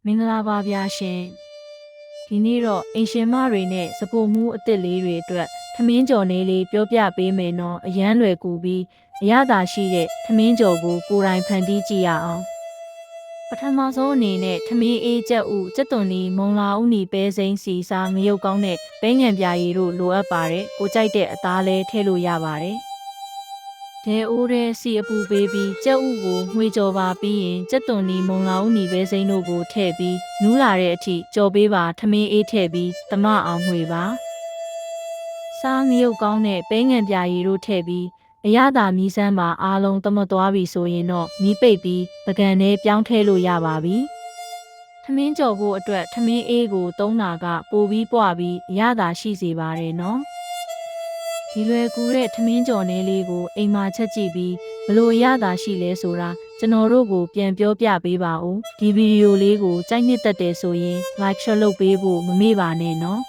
မင်္ဂလာပါဗျာရှင်ဒီနေ့တော့အင်ရှင်မတွေနဲ့စပိုမှုအစ်စ်လေးတွေအတွက်ထမင်းကြော်နေလေးပြောပြပေးမယ်နော်အရန်လွယ်ကူပြီးအရသာရှိတဲ့ထမင်းကြော်ကိုကိုယ်တိုင်ဖန်တီးကြည့်ရအောင်ပထမဆုံးအနေနဲ့ထမင်းအေးကြက်ဥကြက်သွန်နီမုံလာဥနီပဲစိမ်းစီစားငရုတ်ကောင်းတဲ့ပဲငံပြာရည်တို့လိုအပ်ပါတယ်ကိုကြိုက်တဲ့အသားလဲထည့်လို့ရပါတယ်ဒဲအိုးတဲ့စီအပူပေးပြီးကြက်ဥကိုငွေကြော်ပါပြီးရင်ကြက်သွန်နီမုံလာဥနီပဲစိမ်းတို့ကိုထည့်ပြီးနူးလာတဲ့အထိကြော်ပေးပါထမင်းအေးထည့်ပြီးတမအောင်ငွေပါစားငရုတ်ကောင်းတဲ့ပဲငံပြာရည်တို့ထည့်ပြီးအရသာမီးစမ်းပါအားလုံးတမသွားပြီဆိုရင်တော့မီးပိတ်ပြီးပကံထဲပြောင်းထည့်လို့ရပါပြီထမင်းကြော်ဖို့အတွက်ထမင်းအေးကိုသုံးတာကပိုပြီးပွားပြီးအရသာရှိစေပါတယ်နော်ဒီလွယ်ကူတဲ့ထမင်းကြော်နေလေးကိုအိမ်မှာချက်ကြည့်ပြီးဘလို့ရတာရှိလဲဆိုတာကျွန်တော်တို့ကိုပြန်ပြောပြပေးပါဦးဒီဗီဒီယိုလေးကိုကြိုက်နှစ်သက်တယ်ဆိုရင် like share လုပ်ပေးဖို့မမေ့ပါနဲ့နော်